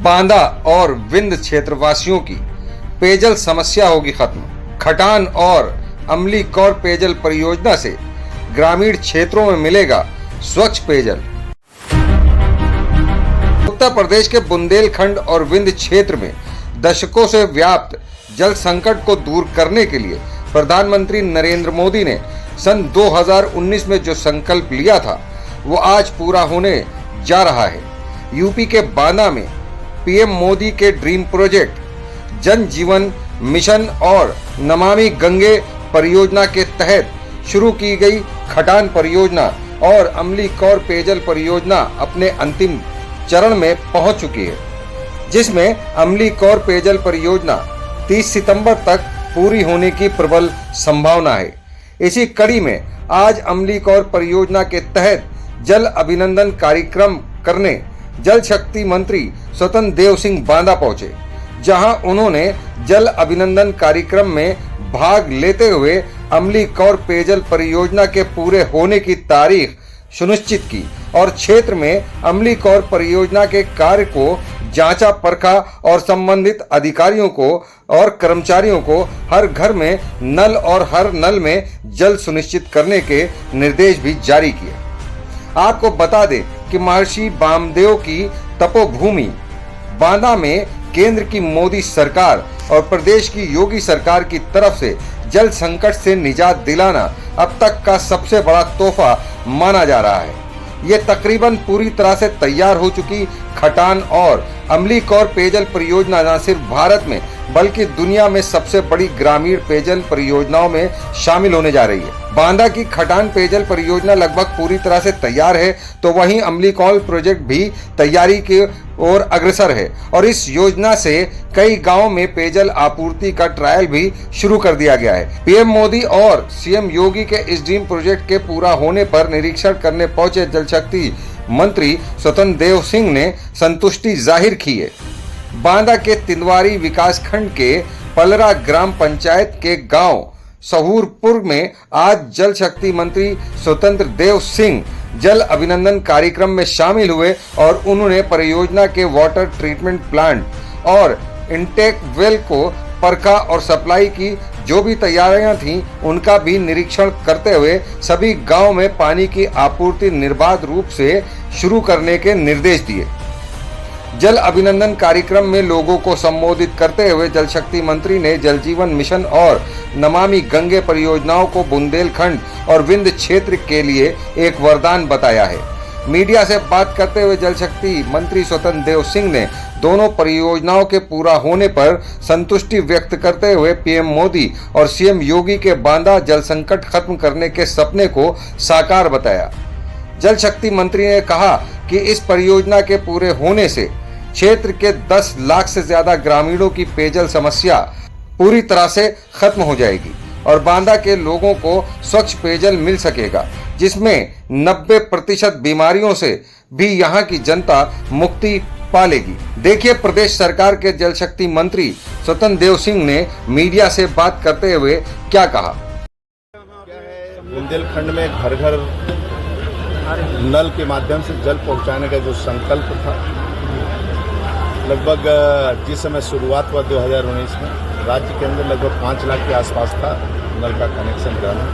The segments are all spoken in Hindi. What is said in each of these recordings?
बांदा और विंध्य क्षेत्रवासियों की पेयजल समस्या होगी खत्म। खटान और अमलीकौर पेयजल परियोजना से ग्रामीण क्षेत्रों में मिलेगा स्वच्छ पेयजल। उत्तर प्रदेश के बुंदेलखंड और विंध्य क्षेत्र में दशकों से व्याप्त जल संकट को दूर करने के लिए प्रधानमंत्री नरेंद्र मोदी ने सन 2019 में जो संकल्प लिया था वो आज पूरा होने जा रहा है। यूपी के बांदा में पीएम मोदी के ड्रीम प्रोजेक्ट जन जीवन मिशन और नमामि गंगे परियोजना के तहत शुरू की गई खटान परियोजना और अमलीकौर पेयजल परियोजना अपने अंतिम चरण में पहुंच चुकी है, जिसमें अमलीकौर पेयजल परियोजना 30 सितंबर तक पूरी होने की प्रबल संभावना है। इसी कड़ी में आज अमलीकौर परियोजना के तहत जल अभिनंदन कार्यक्रम करने जल शक्ति मंत्री स्वतंत्र देव सिंह बांदा पहुंचे, जहां उन्होंने जल अभिनंदन कार्यक्रम में भाग लेते हुए अमलीकौर पेयजल परियोजना के पूरे होने की तारीख सुनिश्चित की और क्षेत्र में अमलीकौर परियोजना के कार्य को जांचा परखा और संबंधित अधिकारियों को और कर्मचारियों को हर घर में नल और हर नल में जल सुनिश्चित करने के निर्देश भी जारी किए। आपको बता दें कि महर्षि वामदेव की तपोभूमि बांदा में केंद्र की मोदी सरकार और प्रदेश की योगी सरकार की तरफ से जल संकट से निजात दिलाना अब तक का सबसे बड़ा तोहफा माना जा रहा है। ये तकरीबन पूरी तरह से तैयार हो चुकी खटान और अमलीकौर पेयजल परियोजना न सिर्फ भारत में बल्कि दुनिया में सबसे बड़ी ग्रामीण पेयजल परियोजनाओं में शामिल होने जा रही है। बांदा की खटान पेयजल परियोजना लगभग पूरी तरह से तैयार है, तो वहीं अमलीकौर प्रोजेक्ट भी तैयारी की ओर अग्रसर है और इस योजना से कई गांवों में पेयजल आपूर्ति का ट्रायल भी शुरू कर दिया गया है। पीएम मोदी और सीएम योगी के इस ड्रीम प्रोजेक्ट के पूरा होने पर निरीक्षण करने पहुंचे जल शक्ति मंत्री स्वतंत्र देव सिंह ने संतुष्टि जाहिर की है। बांदा के तिंदवारी विकासखंड के पलरा ग्राम पंचायत के गांव सहूरपुर में आज जल शक्ति मंत्री स्वतंत्र देव सिंह जल अभिनंदन कार्यक्रम में शामिल हुए और उन्होंने परियोजना के वाटर ट्रीटमेंट प्लांट और इंटेक वेल को परखा और सप्लाई की जो भी तैयारियां थीं उनका भी निरीक्षण करते हुए सभी गांव में पानी की आपूर्ति निर्बाध रूप से शुरू करने के निर्देश दिए। जल अभिनंदन कार्यक्रम में लोगों को संबोधित करते हुए जल शक्ति मंत्री ने जल जीवन मिशन और नमामि गंगे परियोजनाओं को बुंदेलखंड और विंध्य क्षेत्र के लिए एक वरदान बताया है। मीडिया से बात करते हुए जल शक्ति मंत्री स्वतंत्र देव सिंह ने दोनों परियोजनाओं के पूरा होने पर संतुष्टि व्यक्त करते हुए पीएम मोदी और सीएम योगी के बांदा जल संकट खत्म करने के सपने को साकार बताया। जल शक्ति मंत्री ने कहा कि इस परियोजना के पूरे होने से क्षेत्र के 10 लाख से ज्यादा ग्रामीणों की पेयजल समस्या पूरी तरह से खत्म हो जाएगी और बांदा के लोगों को स्वच्छ पेयजल मिल सकेगा, जिसमें 90% बीमारियों से भी यहाँ की जनता मुक्ति पा लेगी। देखिए प्रदेश सरकार के जल शक्ति मंत्री स्वतंत्र देव सिंह ने मीडिया से बात करते हुए क्या कहा। बुंदेलखंड में घर घर नल के माध्यम से जल पहुंचाने का जो संकल्प था, लगभग जिस समय शुरुआत हुआ 2019 में राज्य के अंदर लगभग 5 लाख के आसपास था नल का कनेक्शन रहना।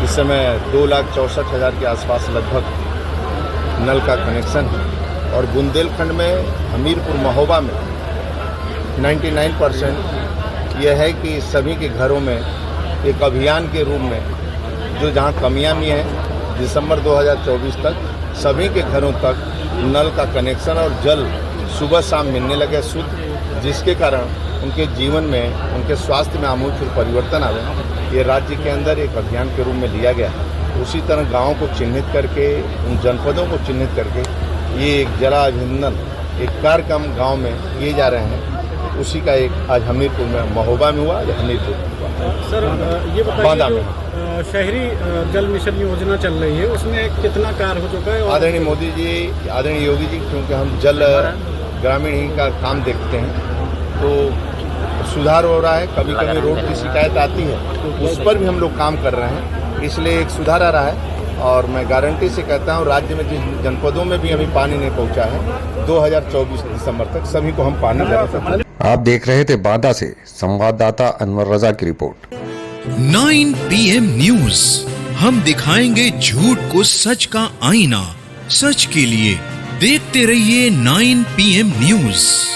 इस समय 2,64,000 के आसपास लगभग नल का कनेक्शन है और बुंदेलखंड में हमीरपुर महोबा में 99% यह है कि सभी के घरों में एक अभियान के रूप में जो जहाँ कमियां भी हैं, दिसंबर 2024 तक सभी के घरों तक नल का कनेक्शन और जल सुबह शाम मिलने लगे शुद्ध, जिसके कारण उनके जीवन में उनके स्वास्थ्य में आमूल परिवर्तन आवे। ये राज्य के अंदर एक अभियान के रूप में लिया गया है। उसी तरह गाँव को चिन्हित करके, उन जनपदों को चिन्हित करके ये एक जल अभिनंदन एक कार्यक्रम गाँव में किए जा रहे हैं। उसी का एक आज हमीरपुर में महोबा में हुआ, या हमीरपुर सर ये बताइए शहरी जल मिशन योजना चल रही है, उसमें कितना कार्य हो चुका है? आदरणीय मोदी जी, आदरणीय योगी जी, क्योंकि हम जल ग्रामीण ही का काम देखते हैं तो सुधार हो रहा है। कभी कभी रोड की शिकायत आती है तो उस पर भी हम लोग काम कर रहे हैं, इसलिए एक सुधार आ रहा है। और मैं गारंटी से कहता हूँ राज्य में जिन जनपदों में भी अभी पानी नहीं पहुँचा है 2024 दिसंबर तक सभी को हम पानी दे सकते हैं। आप देख रहे थे बांदा से संवाददाता अनवर रजा की रिपोर्ट। 9 PM न्यूज, हम दिखाएंगे झूठ को सच का आईना। सच के लिए देखते रहिए 9 PM न्यूज।